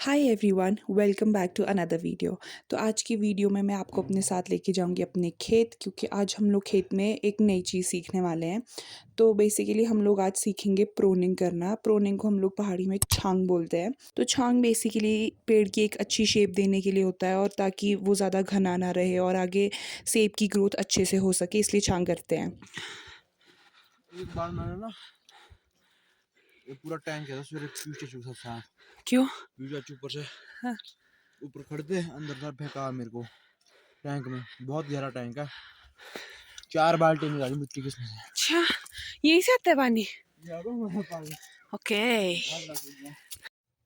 Hi everyone, welcome back to another video. तो आज की वीडियो में मैं आपको अपने साथ लेके जाऊंगी अपने खेत, क्योंकि आज हम लोग खेत में एक नई चीज़ सीखने वाले हैं। तो बेसिकली हम लोग आज सीखेंगे प्रोनिंग करना। प्रोनिंग को हम लोग पहाड़ी में छांग बोलते हैं। तो छांग बेसिकली पेड़ की एक अच्छी शेप देने के लिए होता है, और ताकि वो ज़्यादा घना ना रहे और आगे सेब की ग्रोथ अच्छे से हो सके, इसलिए छांग करते हैं। एक बार मैंने ना ये पूरा टैंक है सवेरे पीछे चूसा सांप क्यों? पीछे ऊपर से हाँ। ऊपर खड़े थे, अंदर था फेंका मेरे को टैंक में। बहुत गहरा टैंक है, 4 बाल्टी निकाली मिट्टी किसने से। अच्छा, यही से आता है पानी? पानी ओके। बहुत लग गया।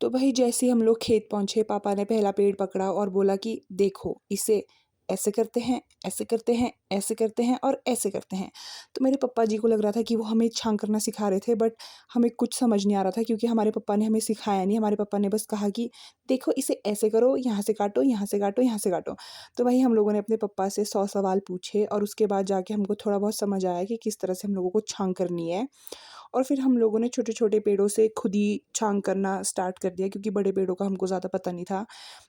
तो भाई जैसे ही हम लोग खेत पहुंचे, पापा ने पहला पेड़ पकड़ा और बोला कि देखो, इसे ऐसे करते हैं, ऐसे करते हैं, ऐसे करते हैं और ऐसे करते हैं। तो मेरे पापा जी को लग रहा था कि वो हमें छांग करना सिखा रहे थे, बट हमें कुछ समझ नहीं आ रहा था, क्योंकि हमारे पापा ने हमें सिखाया नहीं। हमारे पापा ने बस कहा कि देखो, इसे ऐसे करो, यहाँ से काटो, यहाँ से काटो, यहाँ से काटो। तो भाई हम लोगों ने अपने पापा से 100 सवाल पूछे, और उसके बाद जाके हमको थोड़ा बहुत समझ आया कि किस तरह से हम लोगों को छांग करनी है। और फिर हम लोगों ने छोटे-छोटे पेड़ों से खुद ही छांग करना स्टार्ट कर दिया, क्योंकि बड़े पेड़ों का हमको ज़्यादा पता नहीं था।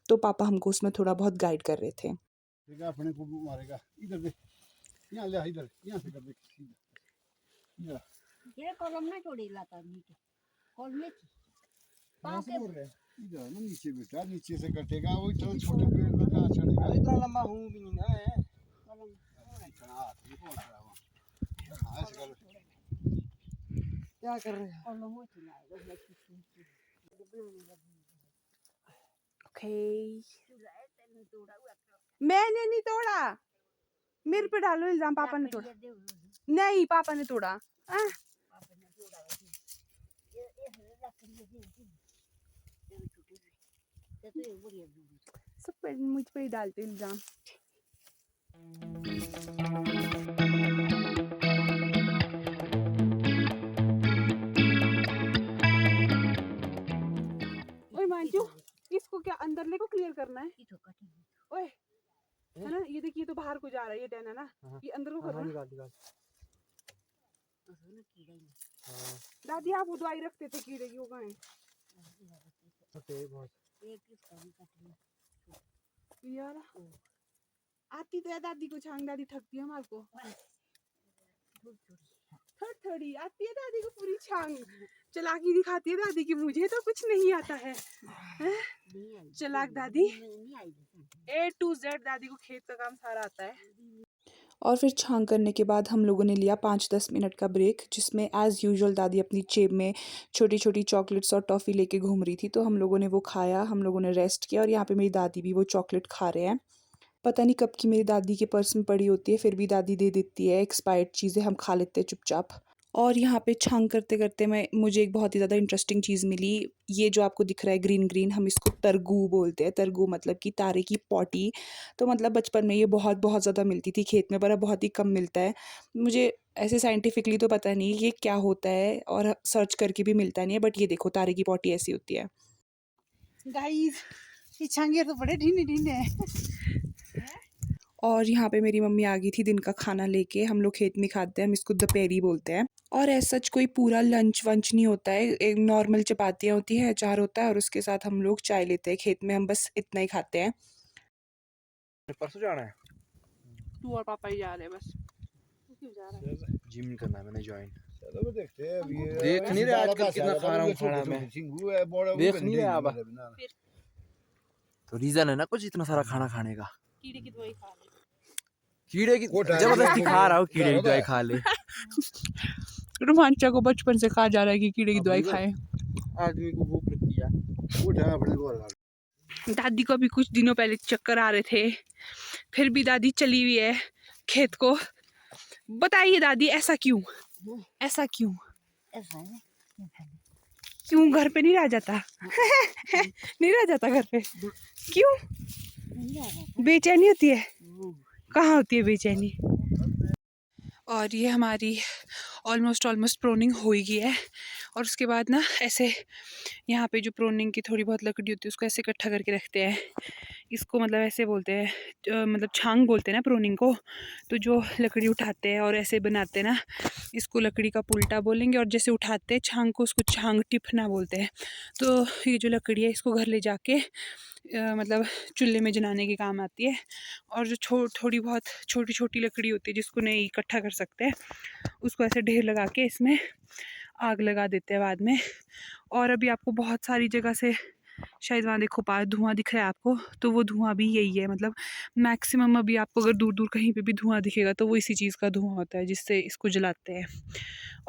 तो पापा हमको उसमें थोड़ा बहुत गाइड कर रहे थे। अपने को मारेगा, इधर देख, यहाँ ले, इधर यहाँ से कर देख सीधा। ये कॉलम ना छोड़ी लाता नीचे कॉलम में कहाँ से बोल रहे हैं? इधर ना नीचे बेटा, नीचे से कटेगा वो। इतना छोटे पेड़ में कहाँ चढ़ेगा? इतना लंबा हूँ भी नहीं ना है। कॉलम क्या कर रहे हैं? कॉलम में चलाएगा मैं किसी ओके। चलाए तेरे तोड़ा हुआ मैंने नहीं तोड़ा। मेरे पे डालो इल्जाम, पापा ने तोड़ा। नहीं, पापा ने तोड़ा। आपने तोड़ा ये लकड़ी है तेरे टूटे तो ये बढ़िया दूर सब पे मुझ पे ही डालते इल्जाम। ओए मांजू, इसको क्या अंदर ले को क्लियर करना है? ओए, है ना, ये देखिए तो बाहर को जा रहा है, ये डैन है ना, ये अंदर को करो ना। दादी, आप वो दवाई रखते थे कीड़े की, वो कहाँ है? यार आती तो है दादी को छांग, दादी ठगती है हमारे को। थोड़ी थोड़ी आती है दादी को पूरी छांग, चालाकी दिखाती है दादी की। मुझे तो कुछ नहीं आता है, हैं? चालाक दादी। A to Z दादी को खेत का काम सारा आता है। और फिर छांग करने के बाद हम लोगों ने लिया 5-10 मिनट का ब्रेक, जिसमें एज़ यूजुअल दादी अपनी जेब में छोटी छोटी चॉकलेट्स और टॉफ़ी लेके घूम रही थी। तो हम लोगों ने वो खाया, हम लोगों ने रेस्ट किया, और यहाँ पे मेरी दादी भी वो चॉकलेट खा रहे हैं। पता नहीं कब की मेरी दादी के पर्स में पड़ी होती है, फिर भी दादी दे देती है एक्सपायर्ड चीज़ें, हम खा लेते हैं चुपचाप। और यहाँ पे छांग करते करते मुझे एक बहुत ही ज़्यादा इंटरेस्टिंग चीज़ मिली। ये जो आपको दिख रहा है ग्रीन ग्रीन, हम इसको तरगू बोलते हैं। तरगू मतलब कि तारे की पॉटी। तो मतलब बचपन में ये बहुत बहुत ज़्यादा मिलती थी खेत में, पर अब बहुत ही कम मिलता है। मुझे ऐसे साइंटिफिकली तो पता नहीं ये क्या होता है, और सर्च करके भी मिलता नहीं है, बट ये देखो, तारे की पॉटी ऐसी होती है। गाइस ये छांगे तो बड़े ढीने ढीने हैं। और यहाँ पे मेरी मम्मी आ गई थी दिन का खाना लेके। हम लोग खेत में खाते हैं, हम इसको दोपहरी बोलते हैं। और ऐसा सच कोई पूरा लंच वंच नहीं होता है, एक नॉर्मल चपातियाँ होती हैं, अचार होता है, और उसके साथ हम लोग चाय लेते हैं। खेत में हम बस इतना ही खाते हैं। परसों जाना है, तू और पापा ही जा रहे हैं बस। क्यों जा रहा है? जिम करना है मैंने ज्वाइन। चलो देखते हैं अभी। देख नहीं रहे आजकल कितना खा रहा हूँ खाना मैं। देख नहीं रहे आप। तो रीजन है ना कुछ इतना सारा खाना खाने का। कीड़े की दवाई खा ले। कीड़े की जबरदस्ती खा रहा हूँ, कीड़े की दवाई खा ले। रोमांचा को बचपन से कहा जा रहा है कि कीड़े की दवाई खाए। आदमी को भूख लगती है। दादी को अभी कुछ दिनों पहले चक्कर आ रहे थे, फिर भी दादी चली हुई है खेत को। बताइए दादी, ऐसा क्यों? ऐसा क्यों? ऐसा है क्यों घर पे नहीं रह जाता? नहीं रह जाता घर पे? क्यों? बेचैनी होती है? कहाँ होती है बेचैनी? और ये हमारी ऑलमोस्ट प्रोनिंग हो ही गई है। और उसके बाद ना ऐसे यहाँ पे जो प्रोनिंग की थोड़ी बहुत लकड़ी होती है, उसको ऐसे इकट्ठा करके रखते हैं। इसको मतलब ऐसे बोलते हैं, मतलब छांग बोलते हैं ना प्रोनिंग को। तो जो लकड़ी उठाते हैं और ऐसे बनाते हैं ना, इसको लकड़ी का पुल्टा बोलेंगे। और जैसे उठाते हैं छांग को, उसको छांग टिफना बोलते हैं। तो ये जो लकड़ी है इसको घर ले जाके मतलब चूल्हे में जलाने के काम आती है। और जो थोड़ी बहुत छोटी छोटी लकड़ी होती है जिसको नहीं इकट्ठा कर सकते हैं, उसको ऐसे ढेर लगा के इसमें आग लगा देते हैं बाद में। और अभी आपको बहुत सारी जगह से शायद वहाँ देखो पास धुआं दिख रहा है आपको, तो वो धुआं भी यही है। मतलब मैक्सिमम अभी आपको अगर दूर दूर कहीं पे भी धुआं दिखेगा तो वो इसी चीज़ का धुआं होता है जिससे इसको जलाते हैं।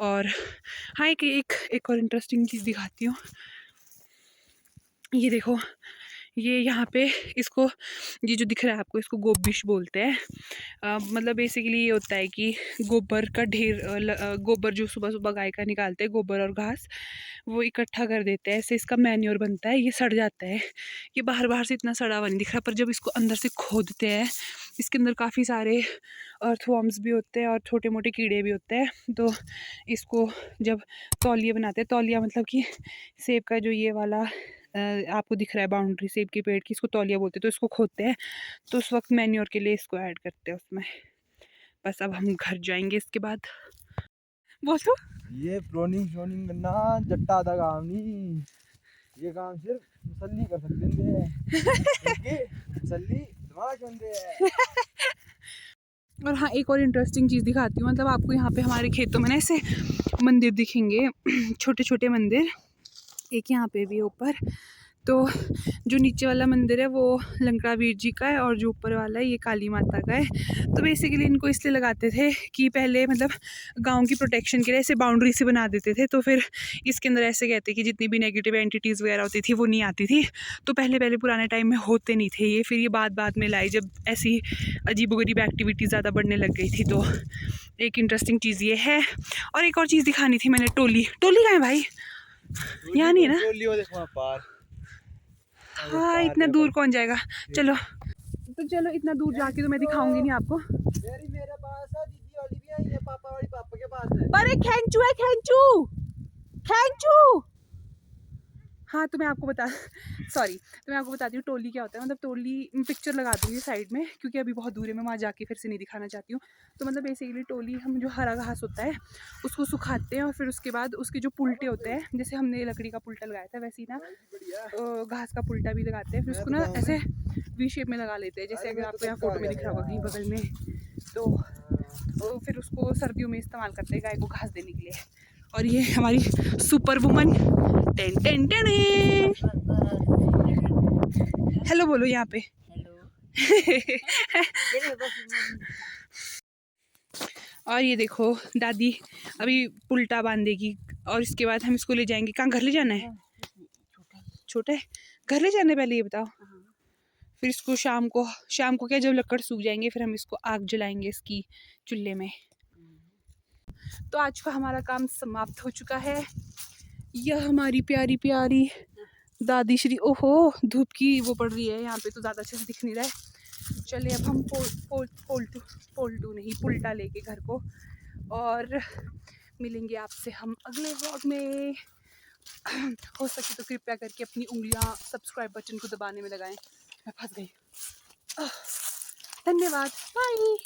और हाँ, एक और इंटरेस्टिंग चीज़ दिखाती हूँ। ये देखो, ये यहाँ पे इसको, ये जो दिख रहा है आपको, इसको गोबिश बोलते हैं। मतलब बेसिकली ये होता है कि गोबर का ढेर, गोबर जो सुबह सुबह गाय का निकालते हैं, गोबर और घास वो इकट्ठा कर देते हैं, ऐसे इसका मैन्योर बनता है। ये सड़ जाता है, ये बाहर बाहर से इतना सड़ा हुआ नहीं दिख रहा, पर जब इसको अंदर से खोदते हैं, इसके अंदर काफ़ी सारे अर्थवॉर्म्स भी होते हैं और छोटे मोटे कीड़े भी होते हैं। तो इसको जब तौलिया बनाते हैं, तौलिया मतलब कि सेब का जो ये वाला आपको दिख रहा है बाउंड्री सेब के पेड़ की, इसको तौलिया बोलते हैं। तो इसको खोदते हैं, तो उस वक्त मैन्योर के लिए इसको ऐड करते हैं उसमें। बस अब हम घर जाएंगे इसके बाद। बोल तो ये प्रोनिंग श्रोनिंग करना जट्टा दा काम नहीं, ये काम सिर्फ मुसल्ली कर सकते हैं। मुसल्ली दिमाग बंदे है। और हाँ, एक और इंटरेस्टिंग चीज़ दिखाती हूँ। मतलब आपको यहाँ पे हमारे खेतों में ना ऐसे मंदिर दिखेंगे, छोटे छोटे मंदिर। एक यहाँ पे भी है ऊपर। तो जो नीचे वाला मंदिर है वो लंका वीर जी का है और जो ऊपर वाला है ये काली माता का है। तो बेसिकली इनको इसलिए लगाते थे कि पहले मतलब गांव की प्रोटेक्शन के लिए ऐसे बाउंड्री से बना देते थे। तो फिर इसके अंदर ऐसे कहते कि जितनी भी नेगेटिव एंटिटीज़ वगैरह होती थी वो नहीं आती थी। तो पहले पुराने टाइम में होते नहीं थे ये, फिर ये बाद में लाई जब ऐसी अजीबोगरीब एक्टिविटीज़ ज़्यादा बढ़ने लग गई थी। तो एक इंटरेस्टिंग चीज़ ये है। और एक और चीज़ दिखानी थी मैंने, टोली कहाँ है भाई? यहाँ नहीं है ना? हाँ, इतना दूर कौन जाएगा। चलो तो चलो, इतना दूर जाके तो मैं दिखाऊंगी नहीं आपको। मेरे पास है, दीदी वाली भी आई है, पापा वाली पापा के पास है। पर एक खेंचू है, खेंचू। हाँ, तो मैं आपको बताती हूँ टोली क्या होता है। मतलब टोली पिक्चर लगा दूँगी साइड में, क्योंकि अभी बहुत दूर है, मैं वहाँ जाके फिर से नहीं दिखाना चाहती हूँ। तो मतलब बेसिकली टोली, हम जो हरा घास होता है उसको सुखाते हैं और फिर उसके बाद उसके जो पुल्टे होते हैं, जैसे हमने लकड़ी का पुल्टा लगाया था वैसे ही ना घास का पुल्टा भी लगाते हैं। फिर उसको ना ऐसे वी शेप में लगा लेते हैं, जैसे अगर आपको यहाँ फोटो में दिख रहा होगा कहीं बगल में। तो फिर उसको सर्दियों में इस्तेमाल करते हैं गाय को घास देने के लिए। और ये हमारी सुपर वुमन हेलो बोलो यहाँ पे। और ये देखो दादी अभी पुल्टा बांधेगी और इसके बाद हम इसको ले जाएंगे। कहाँ घर ले जाना है? छोटा है, घर ले जाना है पहले ये बताओ। फिर इसको शाम को क्या, जब लकड़ सूख जाएंगे फिर हम इसको आग जलाएंगे इसकी चूल्हे में। तो आज का हमारा काम समाप्त हो चुका है। यह हमारी प्यारी प्यारी दादी श्री, ओहो धूप की वो पड़ रही है यहाँ पे तो ज़्यादा अच्छे से दिख नहीं रहा है। चलिए अब हम पोल्टू नहीं पुल्टा लेके घर को, और मिलेंगे आपसे हम अगले व्लॉग में। हो सके तो कृपया करके अपनी उंगलियां सब्सक्राइब बटन को दबाने में लगाएं। मैं फंस गई। धन्यवाद, बाय।